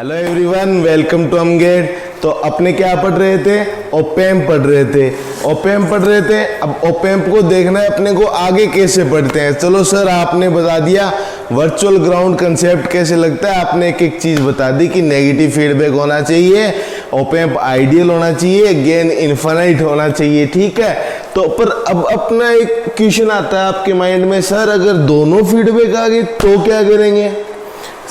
Hello everyone, welcome to हमगेट। तो अपने क्या पढ़ रहे थे? ओपेम्प पढ़ रहे थे। ओपेम्प पढ़ रहे थे। अब ओपेम्प को देखना है अपने को आगे कैसे पढ़ते हैं। चलो सर, आपने बता दिया वर्चुअल ग्राउंड कंसेप्ट कैसे लगता है, आपने एक एक चीज बता दी कि नेगेटिव फीडबैक होना चाहिए, ओपेम्प आइडियल होना चाहिए, गेन इनफाइनाइट होना चाहिए। ठीक है, तो पर अब अपना एक क्वेश्चन आता है आपके माइंड में, सर अगर दोनों फीडबैक आ गए तो क्या करेंगे?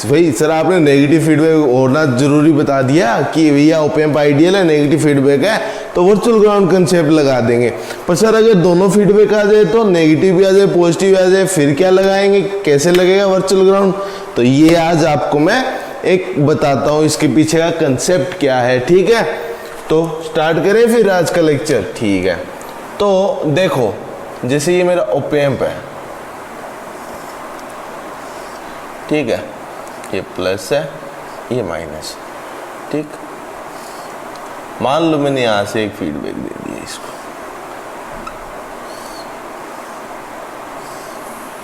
भाई सर, आपने नेगेटिव फीडबैक होना जरूरी बता दिया कि भैया ओपेम्प आइडियल है, नेगेटिव फीडबैक है तो वर्चुअल ग्राउंड कंसेप्ट लगा देंगे। पर सर अगर दोनों फीडबैक आ जाए तो नेगेटिव भी आ जाए पॉजिटिव भी आ जाए, फिर क्या लगाएंगे, कैसे लगेगा वर्चुअल ग्राउंड? तो ये आज आपको मैं एक बताता हूँ, इसके पीछे का कंसेप्ट क्या है। ठीक है, तो स्टार्ट करें फिर आज का लेक्चर। ठीक है, तो देखो जैसे ये मेरा ओपेम्प है, ठीक है, ये प्लस है, ये माइनस। ठीक, मान लो मैंने यहां से एक फीडबैक दे दिया इसको,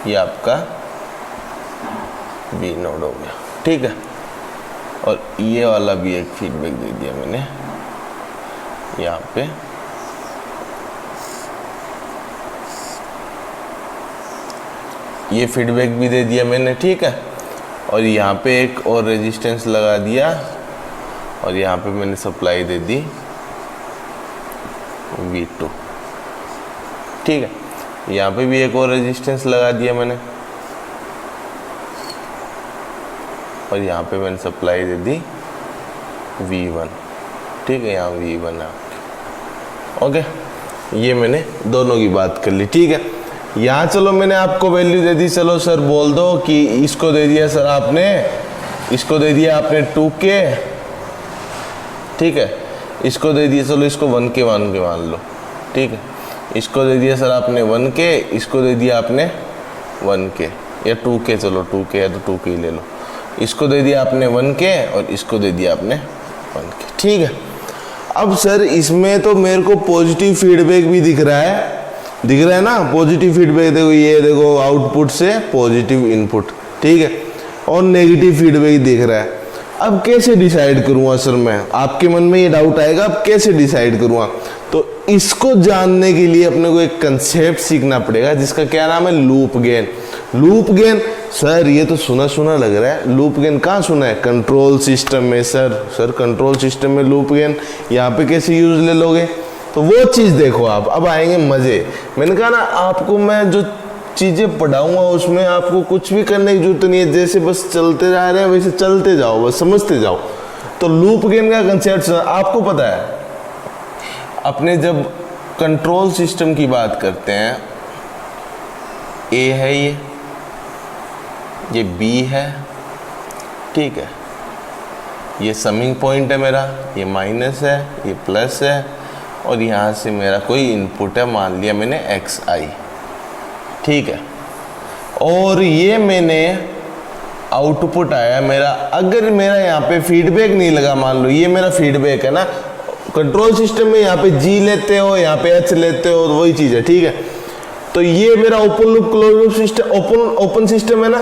ये आपका बी नोड हो गया। ठीक है, और ये वाला भी एक फीडबैक दे दिया मैंने यहां पे, ये फीडबैक भी दे दिया मैंने। ठीक है, और यहाँ पे एक और रेजिस्टेंस लगा दिया और यहाँ पे मैंने सप्लाई दे दी V2। ठीक है, यहाँ पे भी एक और रेजिस्टेंस लगा दिया मैंने और यहाँ पे मैंने सप्लाई दे दी V1। ठीक है, यहाँ V1 है। ओके, ये मैंने दोनों की बात कर ली। ठीक है, यहाँ चलो मैंने आपको वैल्यू दे दी, चलो सर बोल दो कि इसको दे दिया सर आपने, इसको दे दिया आपने 2K। ठीक है, इसको दे दिया, चलो इसको 1K मान के मान लो। ठीक है, इसको दे दिया सर आपने 1K, इसको दे दिया आपने 1K या 2K, चलो 2K है तो 2K ले लो। इसको दे दिया आपने 1K और इसको दे दिया आपने 1K। ठीक है, अब सर इसमें तो मेरे को पॉजिटिव फीडबैक भी दिख रहा है ना, पॉजिटिव फीडबैक। देखो ये देखो, आउटपुट से पॉजिटिव इनपुट। ठीक है, और नेगेटिव फीडबैक दिख रहा है। अब कैसे डिसाइड करूंगा सर मैं? आपके मन में ये डाउट आएगा, अब कैसे डिसाइड करूंगा? तो इसको जानने के लिए अपने को एक कंसेप्ट सीखना पड़ेगा जिसका क्या नाम है, loop gain. Loop gain sir ये तो सुना सुना लग रहा है, लूप गेन कहाँ सुना है? कंट्रोल सिस्टम में। सर कंट्रोल सिस्टम में लूप गेन यहाँ पे कैसे यूज ले लोगे? तो वो चीज देखो आप, अब आएंगे मजे। मैंने कहा ना आपको, मैं जो चीजें पढ़ाऊंगा उसमें आपको कुछ भी करने की जरूरत नहीं है, जैसे बस चलते जा रहे हैं वैसे चलते जाओ, बस समझते जाओ। तो लूप गेन का कंसेप्ट आपको पता है, अपने जब कंट्रोल सिस्टम की बात करते हैं, ए है ये बी है। ठीक है, ये समिंग पॉइंट है मेरा, ये माइनस है, ये प्लस है, और यहाँ से मेरा कोई इनपुट है, मान लिया मैंने XI। ठीक है, और ये मैंने आउटपुट आया मेरा। अगर मेरा यहाँ पे फीडबैक नहीं लगा, मान लो ये मेरा फीडबैक है ना, कंट्रोल सिस्टम में यहाँ पे G लेते हो, यहाँ पे H लेते हो, वही चीज़ है। ठीक है, तो ये मेरा open loop close loop system, open system है ना,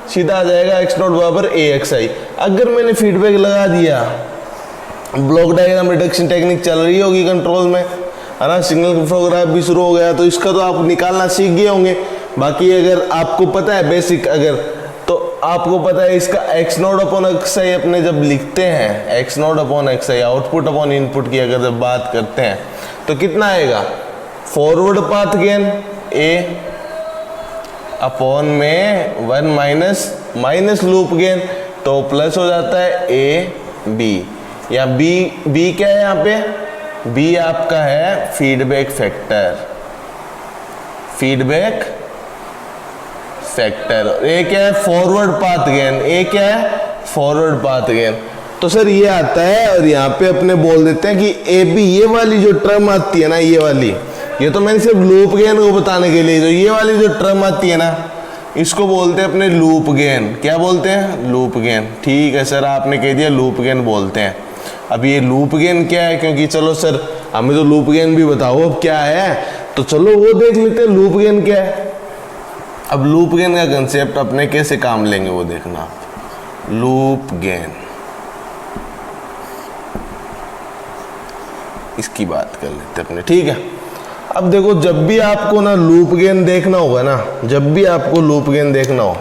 सीधा आ जाएगा X0 बराबर AXI। अगर मैंने फीडबैक लगा दिया, ब्लॉक डायग्राम रिडक्शन टेक्निक चल रही होगी कंट्रोल में, है ना, सिग्नल फ्लो ग्राफ भी शुरू हो गया, तो इसका तो आप निकालना सीख गए होंगे। बाकी अगर आपको पता है बेसिक, अगर तो आपको पता है इसका X0 अपॉन XI अपने जब लिखते हैं, X0 upon XI output upon input की अगर जब बात करते हैं तो कितना आएगा? Forward path gain A upon में 1 माइनस लूप गेन, तो प्लस हो जाता है AB। या बी क्या है यहाँ पे? बी आपका है फीडबैक फैक्टर, और ए क्या है? Forward path gain. ए क्या है? Forward path gain. तो सर ये आता है, और यहाँ पे अपने बोल देते हैं कि ए बी, ये वाली जो टर्म आती है ना, ये वाली, ये तो मैंने सिर्फ लूप गेन को बताने के लिए, जो ये वाली जो टर्म आती है ना, इसको बोलते हैं अपने लूप गेन। क्या बोलते हैं? Loop gain. ठीक है सर, आपने कह दिया लूप गेन बोलते हैं। अब ये लूप गेन क्या है? क्योंकि चलो सर हमें तो लूप गेन भी बताओ अब क्या है, तो चलो वो देख लेते हैं लूप गेन क्या है। अब लूप गेन का कंसेप्ट अपने कैसे काम लेंगे वो देखना आप। लूप गेन इसकी बात कर लेते अपने, ठीक है। अब देखो जब भी आपको ना लूप गेन देखना होगा ना, जब भी आपको लूप गेन देखना हो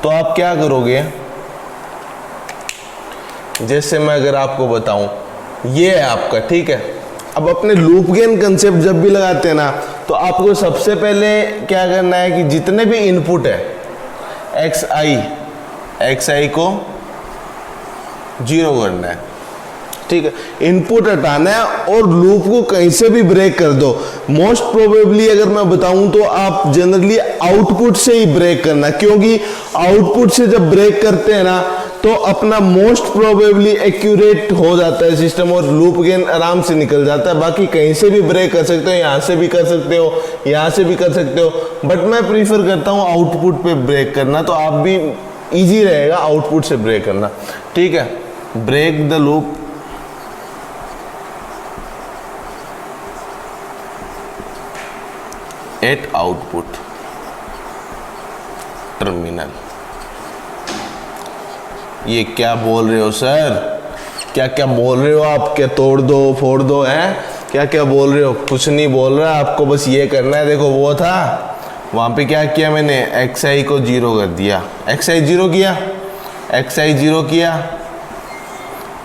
तो आप क्या करोगे, जैसे मैं अगर आपको बताऊं ये है आपका, ठीक है। अब अपने लूप गेन कंसेप्ट जब भी लगाते हैं ना तो आपको सबसे पहले क्या करना है कि जितने भी इनपुट है एक्स आई को 0 करना है, ठीक है। इनपुट हटाना है और लूप को कहीं से भी ब्रेक कर दो। मोस्ट प्रोबेबली अगर मैं बताऊं तो आप जनरली आउटपुट से ही ब्रेक करना, क्योंकि आउटपुट से जब ब्रेक करते हैं ना तो अपना मोस्ट प्रोबेबली एक्यूरेट हो जाता है सिस्टम और लूप गेन आराम से निकल जाता है। बाकी कहीं से भी ब्रेक कर सकते हो, यहाँ से भी कर सकते हो, यहाँ से भी कर सकते हो, बट मैं प्रीफर करता हूँ आउटपुट पे ब्रेक करना, तो आप भी इजी रहेगा आउटपुट से ब्रेक करना, ठीक है। Break the loop at output terminal. ये क्या बोल रहे हो सर, क्या क्या बोल रहे हो आप, क्या तोड़ दो फोड़ दो हैं, क्या क्या बोल रहे हो? कुछ नहीं बोल रहा, आपको बस ये करना है। देखो वो था वहाँ पे क्या किया मैंने, एक्स आई को 0 कर दिया, एक्स आई 0 किया, एक्स आई 0 किया,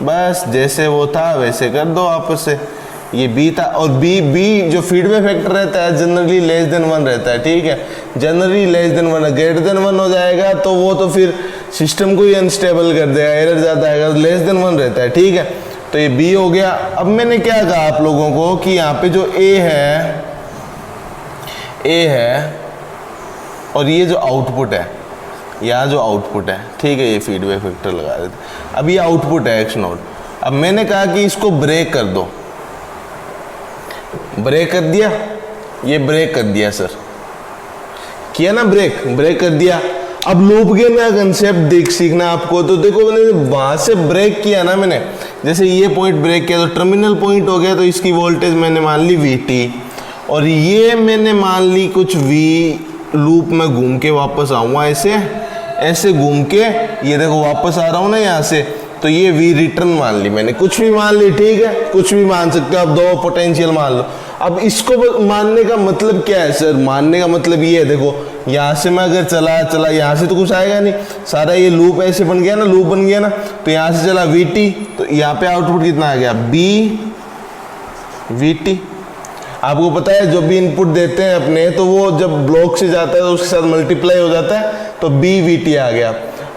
बस जैसे वो था वैसे कर दो आपस से। ये बी था और बी जो फीडबैक फैक्टर रहता है जनरली लेस देन 1 रहता है, ठीक है। Generally less than 1, greater than 1 हो जाएगा तो वो तो फिर सिस्टम को ही अनस्टेबल कर देगा, एरर ज़्यादा आएगा। लेस देन 1 रहता है, ठीक है। तो ये बी हो गया। अब मैंने क्या कहा आप लोगों को कि यहाँ पे जो ए है और ये जो आउटपुट है, यहाँ जो आउटपुट है, ठीक है, ये फीडबैक फैक्टर लगा देते। अब ये आउटपुट है एक्स नोड। अब मैंने कहा कि इसको ब्रेक कर दो, ब्रेक कर दिया, ये ब्रेक कर दिया सर, किया ना ब्रेक कर दिया। अब लूप गेन का कंसेप्ट देख सीखना आपको, तो देखो मैंने वहां से ब्रेक किया ना, मैंने जैसे ये पॉइंट ब्रेक किया तो टर्मिनल पॉइंट हो गया, तो इसकी वोल्टेज मैंने मान ली VT और ये मैंने मान ली कुछ V। लूप में घूम के वापस आऊँगा, ऐसे घूम के ये देखो वापस आ रहा हूँ ना यहाँ से, तो ये V रिटर्न मान ली मैंने, कुछ भी मान ली, ठीक है, कुछ भी मान सकते हो आप, 2 पोटेंशियल मान लो। अब इसको मानने का मतलब क्या है सर, मानने का मतलब ये है, देखो यहाँ से मैं अगर चला यहाँ से तो कुछ आएगा नहीं, सारा ये लूप ऐसे बन गया ना, लूप बन गया ना, तो यहाँ से चला VT, तो यहाँ पे आउटपुट कितना आ गया VT। आपको पता है जो भी इनपुट देते हैं अपने, तो वो जब ब्लॉक से जाता है तो उसके साथ मल्टीप्लाई हो जाता है, तो BVT आ गया।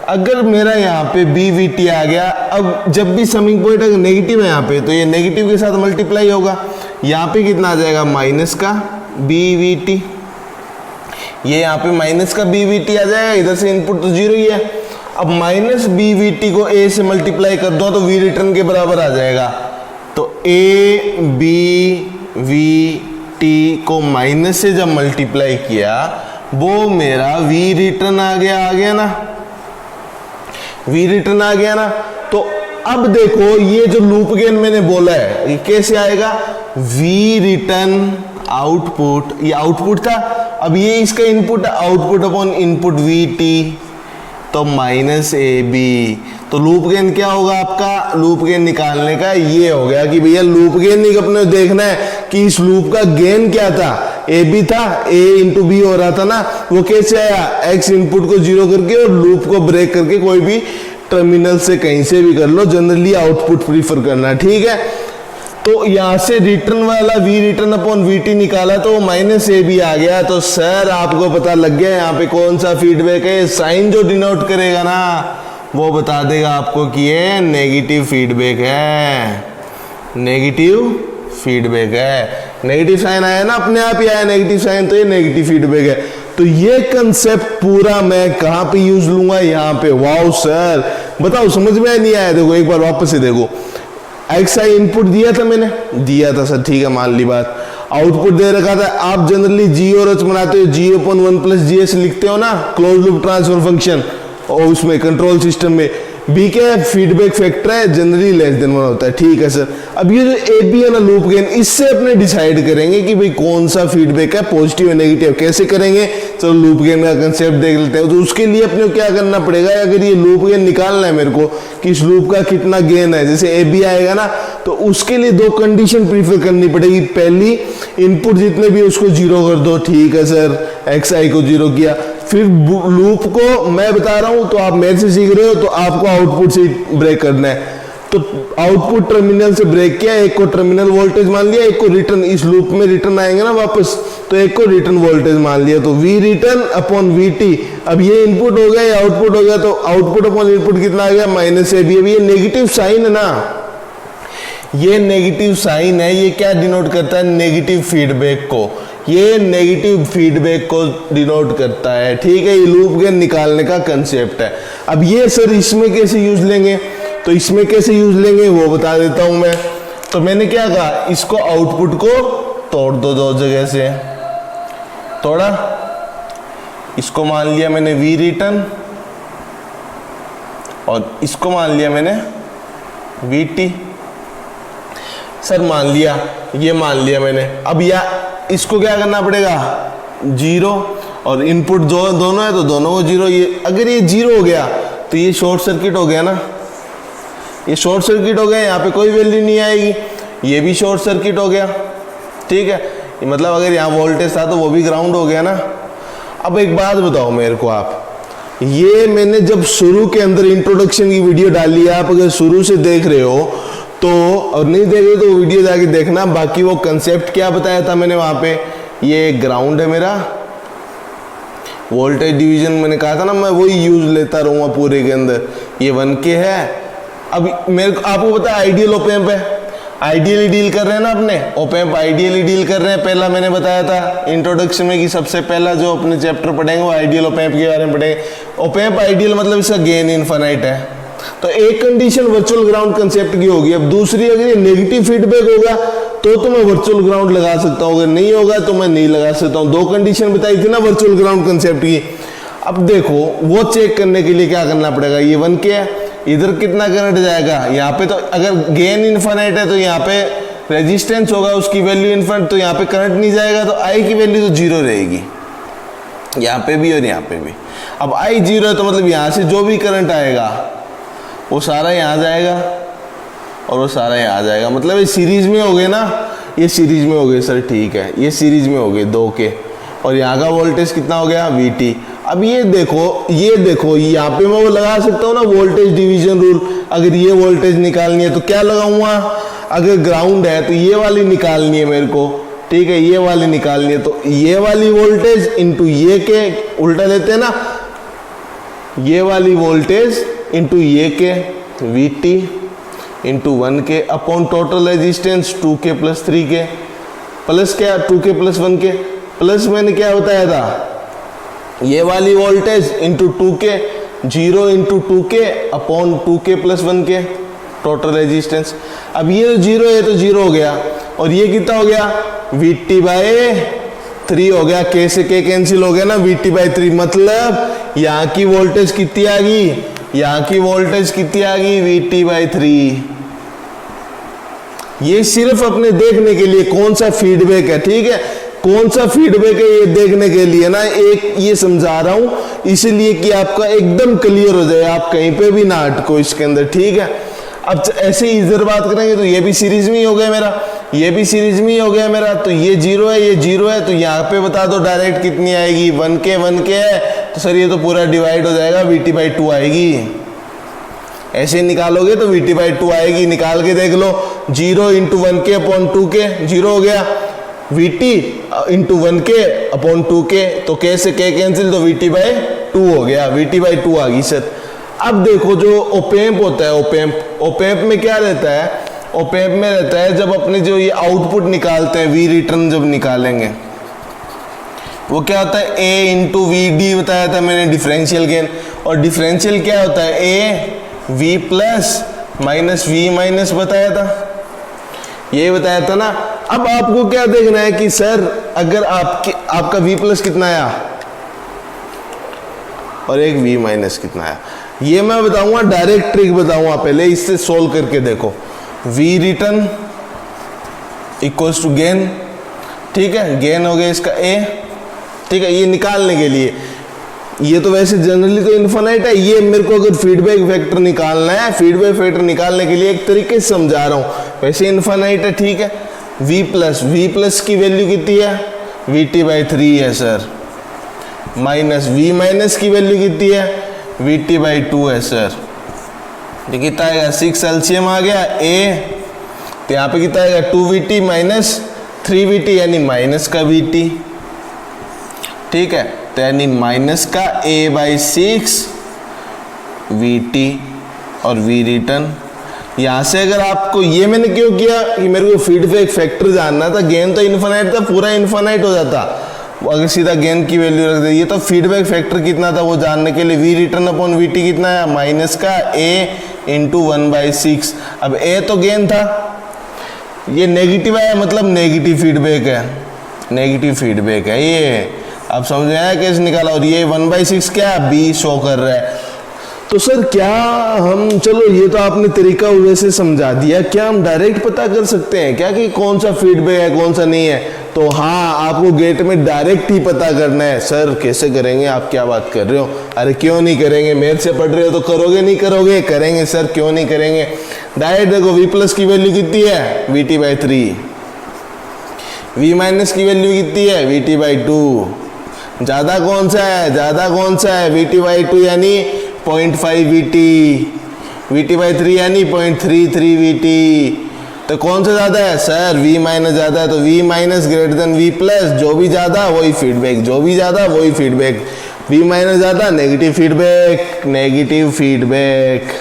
अगर मेरा यहाँ पे BVT आ गया, अब जब भी समिंग पॉइंट अगर नेगेटिव है यहाँ पे, तो ये नेगेटिव के साथ मल्टीप्लाई होगा, यहाँ पे कितना आ जाएगा माइनस का BVT, ये यहाँ पे माइनस का BVT आ जाएगा, इधर से इनपुट तो 0 ही है। अब माइनस BVT को A से मल्टीप्लाई कर दो तो V रिटर्न के बराबर आ जाएगा, तो BVT को माइनस से जब मल्टीप्लाई किया वो मेरा V रिटर्न आ गया ना, V रिटर्न आ गया ना। तो अब देखो ये जो लूप गेन मैंने बोला है ये कैसे आएगा, V रिटर्न आउटपुट, ये आउटपुट था, अब ये इसका input, output upon input VT, तो माइनस AB। तो लूप गेन क्या होगा आपका, लूप गेन निकालने का ये हो गया कि भैया लूप गेन नहीं अपने देखना है कि इस लूप का गेन क्या था, AB था, A इंटू B हो रहा था ना, वो कैसे आया, X इनपुट को 0 करके और लूप को ब्रेक करके कोई भी टर्मिनल से कहीं से भी कर लो, जनरली आउटपुट प्रीफर करना, ठीक है। तो यहाँ से रिटर्न वाला V रिटर्न अपॉन VT निकाला तो माइनस AB आ गया। तो सर आपको पता लग गया यहाँ पे कौन सा फीडबैक है, साइन जो डिनोट करेगा ना वो बता देगा आपको कि ये नेगेटिव फीडबैक है, नेगेटिव फीडबैक है। नेगेटिव साइन आया ना, अपने आप ही आया नेगेटिव साइन, तो ये नेगेटिव फीडबैक है। तो ये कंसेप्ट पूरा मैं कहाँ पे यूज लूंगा, यहाँ पे। वाओ सर, बताओ समझ में नहीं आया? देखो एक बार वापस से देखो, XI इनपुट दिया था मैंने, दिया था सर, ठीक है, मान ली बात। आउटपुट दे रखा था, आप जनरली G और H बनाते हो, G अपॉन 1 प्लस GS लिखते हो ना, क्लोज लूप ट्रांसफर फंक्शन, और उसमें कंट्रोल सिस्टम में बी क्या है, फीडबैक फैक्टर है, जनरली लेस देन 1 होता है। ठीक है सर, अब ये जो ए बी है ना लूप गेन, इससे अपने डिसाइड करेंगे कि भाई कौन सा फीडबैक है, पॉजिटिव या नेगेटिव। कैसे करेंगे, चलो लूप गेन का कंसेप्ट देख लेते हैं। तो उसके लिए अपने को क्या करना पड़ेगा, अगर ये लूप गेन निकालना है मेरे को कि इस लूप का कितना गेन है, जैसे ए बी आएगा ना, तो उसके लिए 2 कंडीशन प्रीफर करनी पड़ेगी। पहली, इनपुट जितने भी उसको 0 कर दो। ठीक है सर, एक्स आई को 0 किया। फिर लूप को मैं बता रहा हूं, तो आप मेरे से सीख रहे हो, तो आपको आउटपुट से ब्रेक करना है। तो आउटपुट टर्मिनल से ब्रेक किया, एक को टर्मिनल वोल्टेज मान लिया, एक को रिटर्न, इस लूप में रिटर्न आएंगे ना वापस, तो एक को रिटर्न वोल्टेज मान लिया। तो V return upon V T, अब ये इनपुट हो गया, ये आउटपुट हो गया, तो आउटपुट अपॉन इनपुट कितना आ गया, माइनस ए बी। अब ये नेगेटिव साइन है ना, ये नेगेटिव साइन है, ये क्या डिनोट करता है, नेगेटिव फीडबैक को, ये नेगेटिव फीडबैक को डिनोट करता है। ठीक है, ये लूप गेन निकालने का कंसेप्ट है। अब ये सर इसमें कैसे यूज लेंगे, तो इसमें कैसे यूज लेंगे वो बता देता हूं मैं। तो मैंने क्या कहा, इसको आउटपुट को तोड़ दो, 2 जगह से तोड़ा, इसको मान लिया मैंने वी रिटर्न और इसको मान लिया मैंने वी टी। सर मान लिया, ये मान लिया मैंने। अब या इसको क्या करना पड़ेगा, 0 और इनपुट दोनों है तो दोनों को 0। ये अगर ये 0 हो गया तो ये शॉर्ट सर्किट हो गया ना, ये शॉर्ट सर्किट हो गया, यहाँ पे कोई वैल्यू नहीं आएगी। ये भी शॉर्ट सर्किट हो गया। ठीक है, मतलब अगर यहाँ वोल्टेज था तो वो भी ग्राउंड हो गया ना। अब एक बात बताओ मेरे को आप, ये मैंने जब शुरू के अंदर इंट्रोडक्शन की वीडियो डाली है, आप अगर शुरू से देख रहे हो तो, और नहीं देख रहे तो वीडियो जाके देखना। बाकी वो कंसेप्ट क्या बताया था मैंने वहां पे, ये ग्राउंड है मेरा, वोल्टेज डिवीजन मैंने कहा था ना, मैं वही यूज लेता रहूंगा पूरे के अंदर। ये 1K है। अब मेरे को आपको पता है आइडियल ओप एम्प है, आइडियली डील कर रहे हैं ना अपने, ओप एम्प आइडियली डील कर रहे हैं। पहला मैंने बताया था इंट्रोडक्शन में कि सबसे पहला जो अपने चैप्टर पढ़ेंगे वो आइडियल ओप एम्प के बारे में पढ़ेंगे। ओप एम्प आइडियल मतलब इसका गेन इनफाइनाइट है। तो एक कंडीशन वर्चुअल ग्राउंड कंसेप्ट की होगी। अब दूसरी, अगर ये नेगेटिव फीडबैक होगा तो मैं वर्चुअल ग्राउंड लगा सकता हूँ, अगर नहीं होगा तो मैं नहीं लगा सकता हूँ। 2 कंडीशन बताई थी ना वर्चुअल ग्राउंड कंसेप्ट की। अब देखो वो चेक करने के लिए क्या करना पड़ेगा, ये 1K है, इधर कितना करंट जाएगा, यहाँ पे तो अगर गेन इनफाइनाइट है तो यहाँ पे रेजिस्टेंस होगा, उसकी वैल्यू इनफाइनाइट, तो यहाँ पे करंट नहीं जाएगा, तो आई की वैल्यू तो 0 रहेगी, यहाँ पे भी और यहाँ पे भी। अब आई 0 है तो मतलब यहाँ से जो भी करंट आएगा वो सारा यहाँ जाएगा और वो सारा यहाँ आ जाएगा। मतलब ये सीरीज में हो गए ना, ये सीरीज में हो गए सर। ठीक है, ये सीरीज में हो गए 2K, और यहाँ का वोल्टेज कितना हो गया, VT। अब ये देखो यहाँ पे मैं वो लगा सकता हूँ ना वोल्टेज डिवीजन रूल। अगर ये वोल्टेज निकालनी है तो क्या लगाऊंगा, अगर ग्राउंड है तो ये वाली निकालनी है मेरे को। ठीक है, ये वाली निकालनी है, तो ये वाली वोल्टेज इंटू ये के, उल्टा लेते हैं ना, ये वाली वोल्टेज इंटू ये के, VT into 1K upon total resistance 2K plus 3K plus क्या 2K प्लस 1K प्लस मैंने क्या बताया था, ये वाली voltage into 2K, 0 into 2K upon 2K plus 1K total resistance. अब ये 0 है तो 0 हो गया, और ये कितना हो गया, VT बाय 3 हो गया। K से K कैंसिल हो गया ना, VT बाय 3, मतलब यहाँ की वोल्टेज कितनी आ गई, यहाँ की वोल्टेज कितनी आ गई, VT बाय 3। ये सिर्फ अपने देखने के लिए कौन सा फीडबैक है। ठीक है, कौन सा फीडबैक है ये देखने के लिए ना, एक ये समझा रहा हूं इसलिए कि आपका एकदम क्लियर हो जाए, आप कहीं पे भी ना अटको इसके अंदर। ठीक है, अब ऐसे ही इधर बात करेंगे तो ये भी सीरीज में ही हो गया मेरा, ये भी सीरीज में ही हो गया मेरा। तो ये 0 है, ये 0 है, तो यहाँ पे बता दो डायरेक्ट कितनी आएगी, 1K है, तो सर ये तो पूरा डिवाइड हो जाएगा, VT बाई 2 आएगी। ऐसे निकालोगे तो VT बाई 2 आएगी, निकाल के देख लो। 0 इंटू 1K अपॉन 2K, 0 हो गया, VT into 1K upon 2K, तो K से K कैंसिल, तो VT बाई 2 हो गया, VT बाई 2 आ गई सर। अब देखो जो ओपेम्प होता है, ओपेम्प में क्या रहता है, ओपेम्प में रहता है जब अपने जो ये आउटपुट निकालते हैं, वी रिटर्न जब निकालेंगे, वो क्या होता है, A इंटू VD बताया था मैंने डिफरेंशियल गेन, और डिफरेंशियल क्या होता है, A V plus minus V minus बताया था, ये बताया था ना। अब आपको क्या देखना है कि सर अगर आपका V प्लस कितना आया और एक V माइनस कितना आया, ये मैं बताऊंगा, डायरेक्ट ट्रिक बताऊंगा, पहले इससे सोल्व करके देखो। V return equals to gain, ठीक है, गेन हो गया इसका ए, ठीक है। ये निकालने के लिए, ये तो वैसे जनरली तो इन्फिनाइट है, ये मेरे को अगर फीडबैक वेक्टर निकालना है, फीडबैक वेक्टर निकालने के लिए एक तरीके से समझा रहा हूँ, वैसे इन्फिनाइट है, ठीक है। v प्लस की वैल्यू कितनी है, vt/3 है सर, माइनस v माइनस की वैल्यू कितनी है, vt/2 है सर। तो कितना आएगा, 6 एलसीएम आ गया a, तो यहाँ पे कितना आएगा 2vt माइनस 3vt, यानी माइनस का vt, ठीक है। तो यानी माइनस का a/6 vt और v रिटर्न। यहाँ से अगर आपको, ये मैंने क्यों किया कि मेरे को फीडबैक फैक्टर जानना था, गेन तो इन्फिनाइट था, पूरा इन्फिनाइट हो जाता अगर सीधा गेन की वैल्यू रख दे। ये तो फीडबैक फैक्टर कितना था वो जानने के लिए, v रिटर्न अपॉन vt कितना है, माइनस का a इंटू 1/6। अब a तो गेन था, ये नेगेटिव आया, मतलब नेगेटिव फीडबैक है, नेगेटिव फीडबैक है ये। आप समझ में आया कैसे निकाला। और ये 1/6 क्या, b शो कर रहा है। तो सर क्या हम, चलो ये तो आपने तरीका वैसे समझा दिया, क्या हम डायरेक्ट पता कर सकते हैं क्या कि कौन सा फीडबैक है कौन सा नहीं है? तो हाँ, आपको गेट में डायरेक्ट ही पता करना है। सर कैसे करेंगे, आप क्या बात कर रहे हो? अरे क्यों नहीं करेंगे, मेरे से पढ़ रहे हो तो करोगे नहीं करोगे? करेंगे सर, क्यों नहीं करेंगे। डायरेक्ट देखो, v प्लस की वैल्यू कितनी है, vt/3, v माइनस की वैल्यू कितनी है, vt/2। ज्यादा कौन सा है, ज्यादा कौन सा है, vt/2 यानी 0.5 vt, vt/3 यानी 0.33 vt। तो कौन सा ज्यादा है सर, v माइनस ज्यादा है, तो v minus greater than v plus, जो भी ज्यादा वही फीडबैक, जो भी ज्यादा वही फीडबैक। v माइनस ज्यादा, नेगेटिव फीडबैक, नेगेटिव फीडबैक।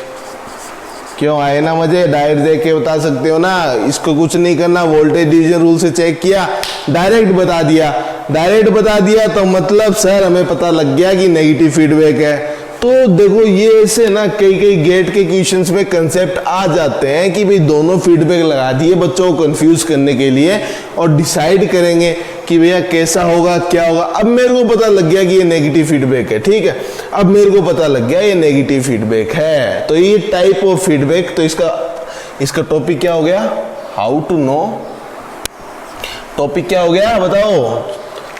क्यों आए ना मजे, डायरेक्ट देख के बता सकते हो ना, इसको कुछ नहीं करना, वोल्टेज डिवीजन रूल से चेक किया, डायरेक्ट बता दिया। डायरेक्ट बता दिया तो मतलब सर हमें पता लग गया कि नेगेटिव फीडबैक है। तो देखो ये ऐसे ना कई कई गेट के क्वेश्चंस में कंसेप्ट आ जाते हैं कि भाई दोनों फीडबैक लगा दिए बच्चों को कंफ्यूज करने के लिए, और डिसाइड करेंगे कि भैया कैसा होगा क्या होगा। अब मेरे को पता लग गया कि ये नेगेटिव फीडबैक है, ठीक है, अब मेरे को पता लग गया ये नेगेटिव फीडबैक है। तो ये टाइप ऑफ फीडबैक, तो इसका टॉपिक क्या हो गया, हाउ टू नो। टॉपिक क्या हो गया बताओ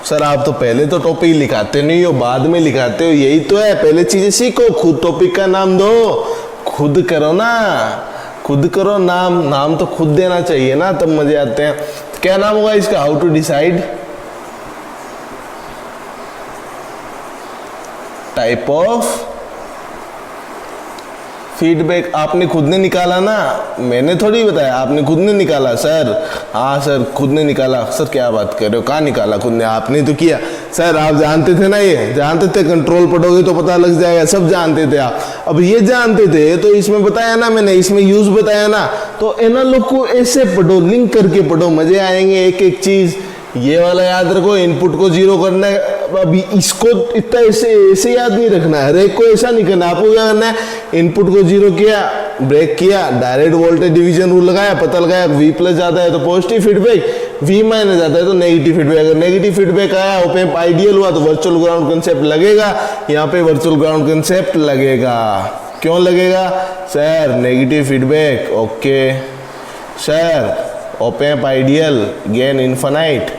सर, आप तो पहले तो टॉपिक लिखाते नहीं हो, बाद में लिखाते हो, यही तो है, पहले चीजें सीखो, खुद टॉपिक का नाम दो, खुद करो ना, खुद करो, नाम तो खुद देना चाहिए ना, तब मजे आते हैं। क्या नाम होगा इसका, how to decide type of feedback. आपने खुद ने निकाला ना, मैंने थोड़ी बताया, आपने खुद ने निकाला। सर हाँ सर खुद ने निकाला। सर क्या बात कर रहे हो, कहाँ निकाला खुद ने, आपने तो किया। सर आप जानते थे ना, ये जानते थे, कंट्रोल पढ़ोगे तो पता लग जाएगा, सब जानते थे आप। अब ये जानते थे तो इसमें बताया ना मैंने, इसमें यूज बताया ना, तो एना लोग को ऐसे पढ़ो, लिंक करके पढ़ो, मजे आएंगे। एक एक चीज ये वाला याद रखो, इनपुट को 0 करना है। अभी इसको इतना ऐसे याद नहीं रखना है, हर एक को ऐसा नहीं करना। आपको क्या करना है, इनपुट को 0 किया, ब्रेक किया, डायरेक्ट वोल्टेज डिवीजन रूल लगाया, पता लगाया v प्लस ज्यादा है तो पॉजिटिव फीडबैक, v माइनस ज्यादा है तो नेगेटिव फीडबैक। अगर नेगेटिव फीडबैक आया, ऑप एम्प आइडियल हुआ तो वर्चुअल ग्राउंड कंसेप्ट लगेगा। यहाँ पे वर्चुअल ग्राउंड कंसेप्ट लगेगा। क्यों लगेगा sir, negative feedback, okay sir, op amp ideal, gain infinite,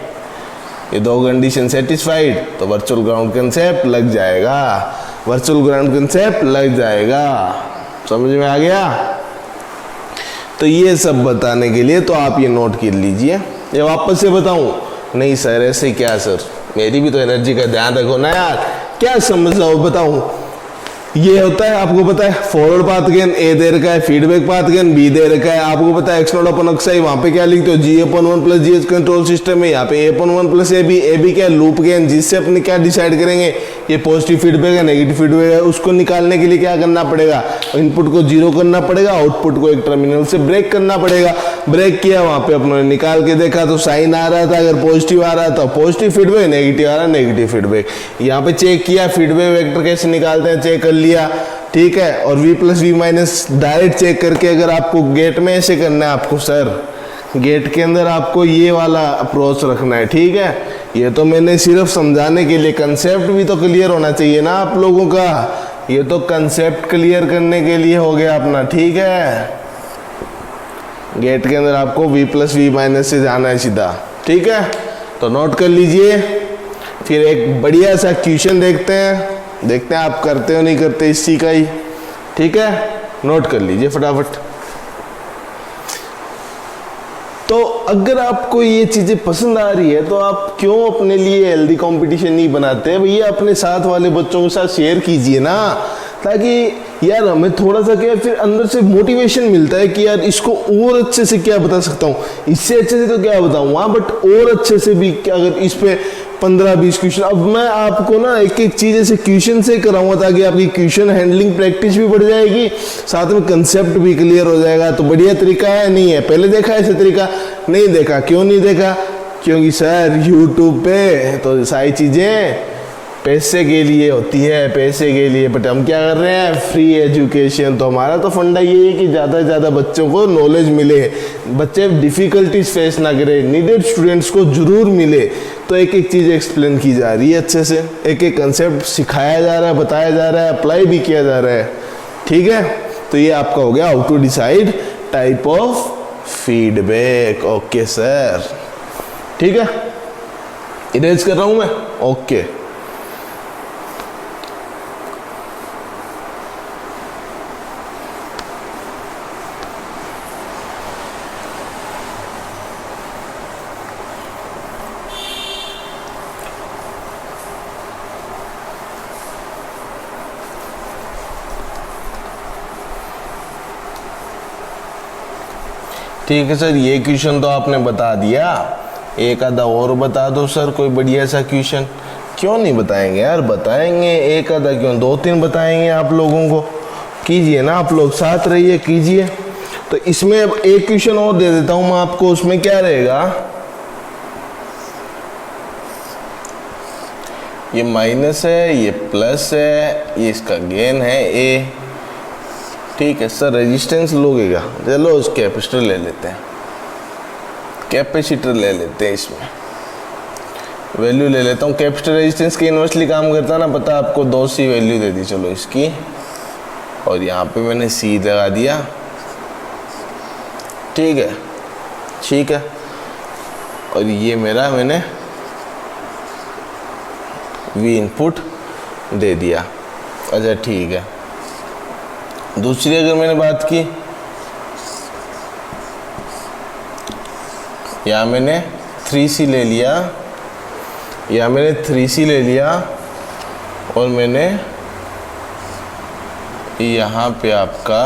ये दो कंडीशन सेटिस्फाइड तो वर्चुअल ग्राउंड कंसेप्ट लग जाएगा, वर्चुअल ग्राउंड कंसेप्ट लग जाएगा। समझ में आ गया? तो ये सब बताने के लिए तो आप ये नोट कर लीजिए। ये वापस से बताऊं? नहीं सर ऐसे क्या सर, मेरी भी तो एनर्जी का ध्यान रखो ना यार, क्या समझ रहा हो बताऊं। ये होता है, आपको पता है फॉरवर्ड पाथ गेन ए दे रखा है, फीडबैक पाथ गेन बी दे रखा है। आपको पता है x0 अपन xi, वहां पे क्या लिखते हो, g/1 plus gh control system है। यहाँ पे a/1 प्लस ab क्या लूप गेन, जिससे अपने क्या डिसाइड करेंगे, ये पॉजिटिव फीडबैक है नेगेटिव फीडबैक है। उसको निकालने के लिए क्या करना पड़ेगा, इनपुट को 0 करना पड़ेगा, आउटपुट को एक टर्मिनल से ब्रेक करना पड़ेगा। ब्रेक किया, वहां पे अपने निकाल के देखा तो साइन आ रहा था, अगर पॉजिटिव आ रहा था पॉजिटिव फीडबैक, नेगेटिव आ रहा नेगेटिव फीडबैक। यहाँ पे चेक किया, फीडबैक वेक्टर कैसे निकालते हैं चेक कर लिया, ठीक है। और v plus v minus direct check करके, अगर आपको गेट में ऐसे करना है, आपको सर गेट के अंदर आपको ये वाला अप्रोच रखना है, ठीक है। ये तो मैंने सिर्फ समझाने के लिए, कंसेप्ट भी तो क्लियर होना चाहिए ना आप लोगों का। ये तो कंसेप्ट क्लियर करने के लिए हो गया अपना, ठीक है। गेट के अंदर आपको v प्लस वी माइनस से जाना है सीधा, ठीक है। तो नोट कर लीजिए। फिर एक बढ़िया सा क्वेश्चन देखते हैं आप करते हो नहीं करते इसी का ही, ठीक है। नोट कर लीजिए फटाफट। तो अगर आपको ये चीजें पसंद आ रही है तो आप क्यों अपने लिए हेल्दी कंपटीशन नहीं बनाते भैया, अपने साथ वाले बच्चों के साथ शेयर कीजिए ना, ताकि यार हमें थोड़ा सा क्या फिर अंदर से मोटिवेशन मिलता है कि यार इसको और अच्छे से क्या बता सकता हूँ, इससे अच्छे से तो क्या बताऊँ, बट और अच्छे से भी क्या, अगर इस पे 15-20 क्वेश्चन, अब मैं आपको ना एक एक चीज ऐसे क्वेश्चन से कराऊंगा ताकि आपकी क्वेश्चन हैंडलिंग प्रैक्टिस भी बढ़ जाएगी, साथ में कंसेप्ट भी क्लियर हो जाएगा। तो बढ़िया तरीका है, नहीं है पहले देखा ऐसे तरीका? नहीं देखा। क्यों नहीं देखा? क्योंकि सर यूट्यूब पे तो सारी चीजें पैसे के लिए होती है, पैसे के लिए, बट हम क्या कर रहे हैं, फ्री एजुकेशन। तो हमारा तो फंडा ये है कि ज़्यादा से ज़्यादा बच्चों को नॉलेज मिले, बच्चे डिफ़िकल्टीज फेस ना करें, नीडेड स्टूडेंट्स को ज़रूर मिले। तो एक एक चीज़ एक्सप्लेन की जा रही है अच्छे से, एक एक कंसेप्ट सिखाया जा रहा है, बताया जा रहा है, अप्लाई भी किया जा रहा है, ठीक है। तो ये आपका हो गया how to decide type of feedback. Okay sir, ठीक है, इरेज कर रहा हूँ मैं, ओके। ठीक है सर, ये क्वेश्चन तो आपने बता दिया, एक आधा और बता दो सर कोई बढ़िया सा क्वेश्चन। क्यों नहीं बताएंगे यार, बताएंगे, एक आधा क्यों, 2-3 बताएंगे आप लोगों को। कीजिए ना, आप लोग साथ रहिए, कीजिए। तो इसमें अब एक क्वेश्चन और दे देता हूं मैं आपको, उसमें क्या रहेगा, ये माइनस है, ये प्लस है, ये इसका गेन है ए, ठीक है सर। रेजिस्टेंस लोगेगा, चलो उस कैपेसिटर ले लेते हैं, कैपेसिटर ले लेते हैं, इसमें वैल्यू ले लेता हूँ। कैपेसिटर रेजिस्टेंस के इन्वर्सली काम करता है ना, पता आपको, 2C वैल्यू दे दी चलो इसकी, और यहाँ पे मैंने C लगा दिया, ठीक है, ठीक है। और ये मेरा मैंने V इनपुट दे दिया, अच्छा ठीक है। दूसरी अगर मैंने बात की, यहाँ मैंने 3C ले लिया, यहाँ मैंने 3C ले लिया, और मैंने यहाँ पे आपका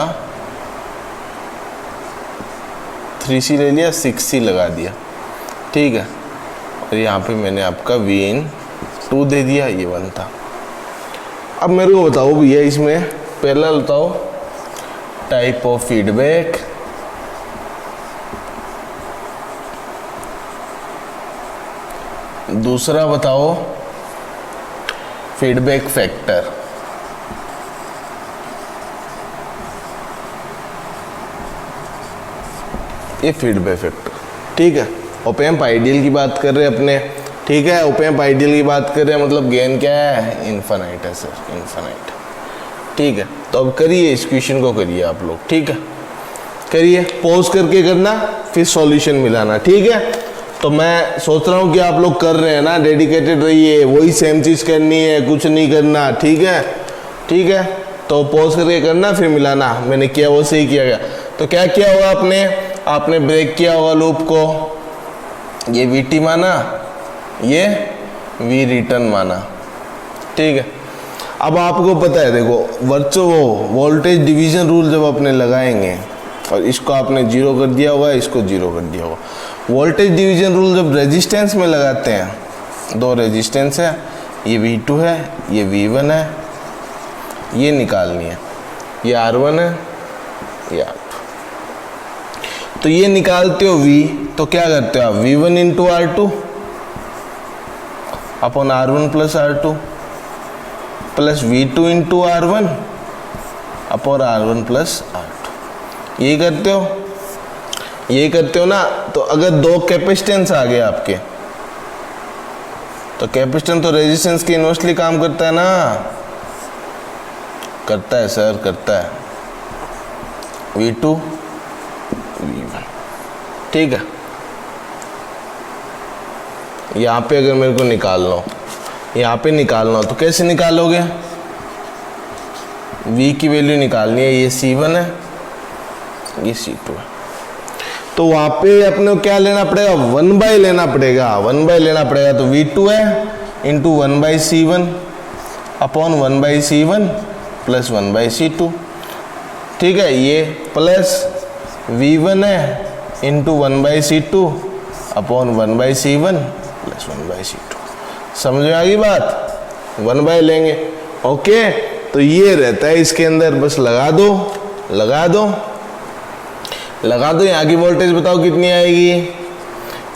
3C ले लिया, 6C लगा दिया, ठीक है। और यहाँ पे मैंने आपका Vin2 दे दिया, ये 1 था। अब मेरे को बताओ भैया, इसमें पहला बताओ टाइप ऑफ फीडबैक, दूसरा बताओ फीडबैक फैक्टर, ये फीडबैक फैक्टर, ठीक है। ओपैम्प आइडियल की बात कर रहे हैं अपने, ठीक है, ओपैम्प आइडियल की बात कर रहे हैं, मतलब गेन क्या है, इन्फिनाइट है सर, इन्फिनाइट, ठीक है। तो अब करिए, इस क्वेश्चन को करिए आप लोग, ठीक है, करिए, पॉज करके करना, फिर सॉल्यूशन मिलाना, ठीक है। तो मैं सोच रहा हूँ कि आप लोग कर रहे हैं ना, डेडिकेटेड रहिए, वही सेम चीज़ करनी है, कुछ नहीं करना, ठीक है, ठीक है। तो पॉज करके करना, फिर मिलाना, मैंने किया वो सही किया गया। तो क्या किया होगा आपने ब्रेक किया होगा लूप को, ये VT माना, ये V रिटर्न माना, ठीक है। अब आपको पता है, देखो वोल्टेज डिवीजन रूल जब अपने लगाएंगे, और इसको आपने 0 कर दिया होगा, इसको 0 कर दिया होगा। वोल्टेज डिवीजन रूल जब रेजिस्टेंस में लगाते हैं, 2 रेजिस्टेंस है, ये V2 है, ये V1 है, ये निकालनी है, ये R1 है, ये R2। तो ये निकालते हो V, तो क्या करते हो आप, V1 into R2 upon R1 plus R2 plus V2 into R1 upon R1 plus R2, यही करते हो ना। तो अगर 2 कैपेसिटेंस आ गए आपके, तो कैपेसिटेंस तो रेजिस्टेंस के इन्वर्सली काम करता है ना, करता है सर, करता है V2 V1, ठीक है। यहाँ पे अगर मेरे को निकालना हो, यहाँ पे निकालना हो तो कैसे निकालोगे? V की वैल्यू निकालनी है, ये C1 है, ये C2 है, तो वहाँ पे अपने को क्या लेना पड़ेगा? 1/, लेना पड़ेगा, 1/, लेना पड़ेगा। तो V2 है into 1/C1 upon 1/C1 plus 1/C2, ठीक है। ये प्लस V1 है into 1/C2 upon 1/C1 plus 1/C2। समझ में आ गई बात? 1/, लेंगे, ओके। तो ये रहता है इसके अंदर, बस लगा दो, लगा दो, लगा दो। यहाँ की वोल्टेज बताओ कितनी आएगी?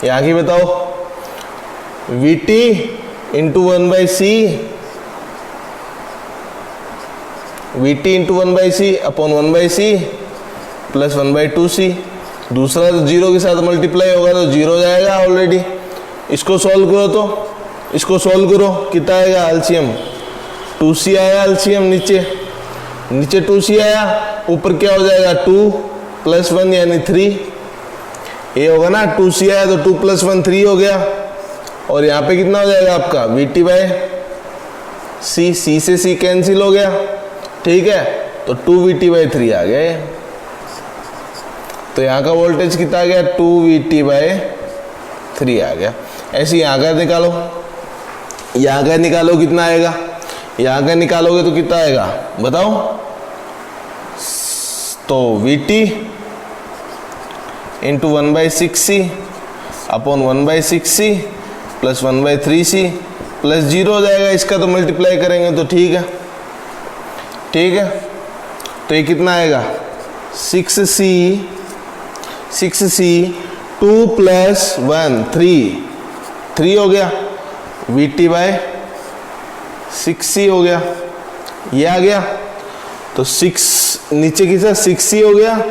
यहाँ की बताओ, VT into 1/C, VT into 1/C upon 1/C plus 1/2C। दूसरा तो जीरो के साथ मल्टीप्लाई होगा तो जीरो जाएगा ऑलरेडी। इसको सॉल्व करो, तो इसको सॉल्व करो, कितना आएगा? एलसीएम 2C आया, एलसीएम नीचे, नीचे 2C आया, ऊपर क्या हो जाएगा? 2 + 1 यानी 3, ये होगा ना। 2C आया तो 2 + 1 3 हो गया। और यहाँ पे कितना हो जाएगा आपका? VT/C, C से C कैंसिल हो गया, ठीक है। तो 2VT/3 आ गया। तो यहाँ का वोल्टेज कितना आ गया? 2VT/3 आ गया। ऐसे यहाँ का निकालो, यहाँ का निकालो, कितना आएगा? यहाँ का निकालोगे तो कितना आएगा बताओ? तो VT into 1/6C upon 1/6C plus 1/3C plus 0 हो जाएगा। इसका तो मल्टीप्लाई करेंगे तो ठीक है, ठीक है। तो ये कितना आएगा? 6C 2 + 1 3 हो गया। VT/6C हो गया, ये आ गया। तो 6 नीचे की साथ 6C हो गया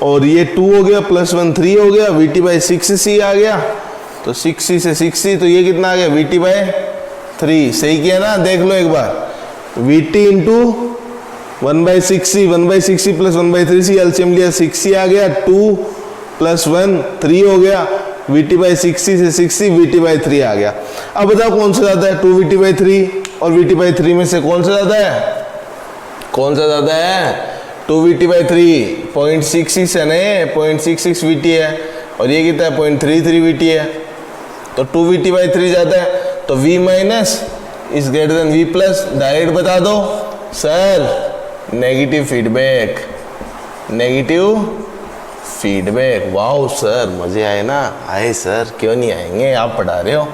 और ये 2 हो गया प्लस 1 3 हो गया। VT/6C आ गया। तो 6C से 6C, तो ये कितना आ गया? VT/3। सही किया ना? देख लो एक बार। VT into 1/6C, 1/6C plus 1/3C, LCM लिया, 6C आ गया, 2 + 1 3 हो गया। VT/6C से 6C, VT/3 आ गया। अब बताओ कौन सा ज्यादा है? 2VT/3 और VT/3 में से कौन सा ज्यादा है? कौन सा ज्यादा है? 2VT/3 0.66 है, नहीं 0.66 VT है, और ये कितना है? 0.33 VT है। तो 2VT/3 ज्यादा है। तो V- is greater than V+। Direct बता दो sir, negative feedback, negative feedback. Wow sir, मजे आए ना? आए सर, क्यों नहीं आएंगे, आप पढ़ा रहे हो।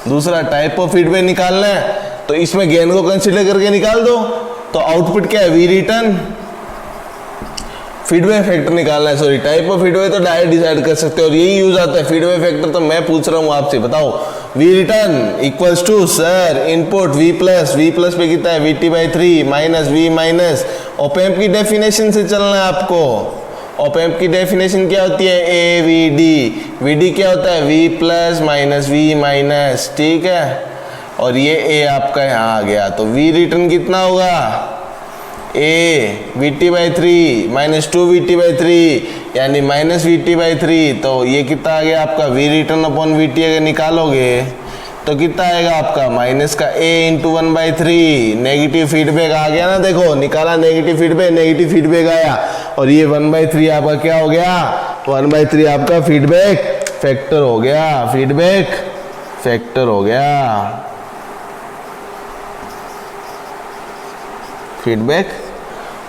दूसरा टाइप ऑफ फीडबैक निकालना है तो इसमें गेन को कंसीडर करके निकाल दो। तो आउटपुट क्या है? V return. फीडबैक फैक्टर निकालना है, सॉरी टाइप ऑफ फीडबैक तो डायरेक्ट डिसाइड कर सकते हो और यही यूज आता है फीडबैक फैक्टर। तो मैं पूछ रहा हूँ आपसे, बताओ V return equals to sir input V+, V+ पे कितना है? VT/3 minus V-। ऑप-एम्प की डेफिनेशन से चलना है आपको। ऑप-एम्प की डेफिनेशन क्या होती है? AVD। VD क्या होता है? V+ माइनस V-, ठीक है। और ये A आपका यहाँ आ गया। तो V रिटर्न कितना होगा? A VT/3 माइनस 2VT/3 यानी माइनस VT/3। तो ये कितना आ गया आपका? V रिटर्न अपॉन VT अगर निकालोगे तो कितना आएगा आपका? माइनस का A इंटू 1/3। नेगेटिव फीडबैक आ गया ना, देखो निकाला नेगेटिव फीडबैक, नेगेटिव फीडबैक आया। और ये 1/3 आपका क्या हो गया? 1/3 आपका फीडबैक फैक्टर हो गया, फीडबैक फैक्टर हो गया, फीडबैक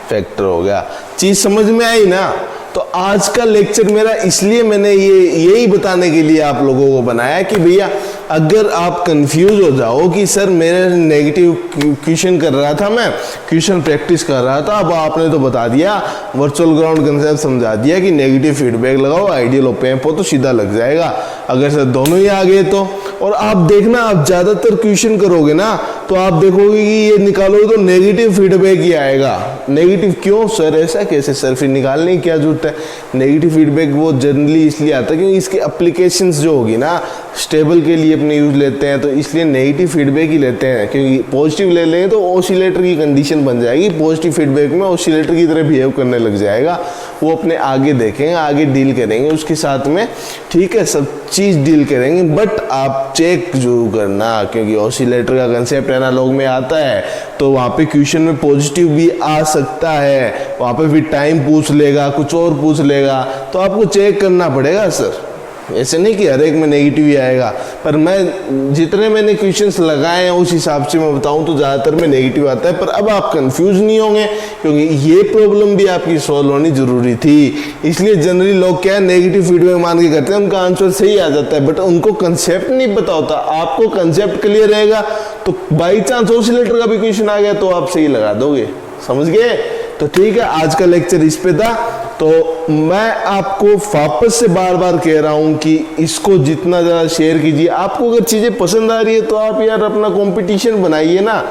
फैक्टर हो गया। चीज समझ में आई ना? तो आज का लेक्चर मेरा इसलिए मैंने यही बताने के लिए आप लोगों को बनाया कि भैया अगर आप कंफ्यूज हो जाओ कि सर मेरे नेगेटिव क्वेश्चन कर रहा था, मैं क्वेश्चन प्रैक्टिस कर रहा था, अब आपने तो बता दिया, वर्चुअल ग्राउंड कंसेप्ट समझा दिया कि नेगेटिव फीडबैक लगाओ, आइडियल ऑप-एम्प हो तो सीधा लग जाएगा। अगर सर दोनों ही आ गए तो, और आप देखना आप ज़्यादातर क्वेश्चन करोगे ना तो आप देखोगे कि ये निकालोगे तो नेगेटिव फीडबैक ही आएगा। नेगेटिव क्यों सर, ऐसा कैसे सर? फिर निकालने की क्या जरूरत है? नेगेटिव फीडबैक वो जनरली इसलिए आता है क्योंकि इसकी एप्लीकेशंस जो होगी ना स्टेबल के लिए अपने यूज लेते हैं, तो इसलिए नेगेटिव फीडबैक ही लेते हैं, क्योंकि पॉजिटिव ले लेंगे तो ऑसिलेटर की कंडीशन बन जाएगी। पॉजिटिव फीडबैक में ऑसिलेटर की तरह बिहेव करने लग जाएगा, वो अपने आगे देखेंगे, आगे डील करेंगे उसके साथ में, ठीक है, सब चीज़ डील करेंगे। बट आप चेक जरूर करना, क्योंकि ऑसिलेटर का कंसेप्ट एनालॉग में आता है, तो वहाँ पे क्वेश्चन में पॉजिटिव भी आ सकता है, वहाँ पे भी टाइम पूछ लेगा, कुछ और पूछ लेगा, तो आपको चेक करना पड़ेगा सर। ऐसे नहीं कि हर एक में नेगेटिव ही आएगा, पर मैं जितने मैंने क्वेश्चंस लगाए हैं उस हिसाब से मैं बताऊं तो ज़्यादातर में नेगेटिव आता है। पर अब आप कंफ्यूज नहीं होंगे, क्योंकि ये प्रॉब्लम भी आपकी सॉल्व होनी जरूरी थी। इसलिए जनरली लोग क्या है, नेगेटिव फीडबैक मान के करते हैं, उनका आंसर सही आ जाता है, बट उनको कंसेप्ट नहीं पता होता। आपको कंसेप्ट क्लियर रहेगा तो बाई चांस ऑसिलेटर का भी क्वेश्चन आ गया तो आप सही लगा दोगे, समझ गए। तो ठीक है, आज का लेक्चर इस पे था। तो मैं आपको वापस से बार बार कह रहा हूं कि इसको जितना ज़्यादा शेयर कीजिए। आपको अगर चीज़ें पसंद आ रही है तो आप यार अपना कंपटीशन बनाइए ना।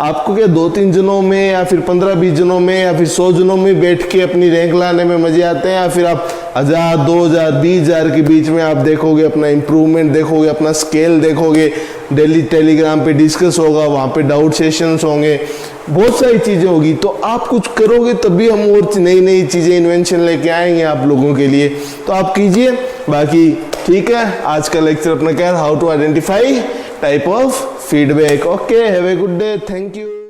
आपको क्या 2-3 जनों में या फिर 15-20 जनों में या फिर 100 जनों में बैठ के अपनी रैंक लाने में मजे आते हैं, या फिर आप 1000, 2000, 20,000 के बीच में आप देखोगे, अपना इम्प्रूवमेंट देखोगे, अपना स्केल देखोगे, डेली टेलीग्राम पे डिस्कस होगा, वहाँ पे डाउट सेशंस होंगे, बहुत सारी चीज़ें होगी। तो आप कुछ करोगे तभी हम और नई नई चीज़ें इन्वेंशन लेके आएंगे आप लोगों के लिए, तो आप कीजिए। बाकी ठीक है, आज का लेक्चर अपना क्या है, how to identify type of feedback. Okay, have a good day, thank you.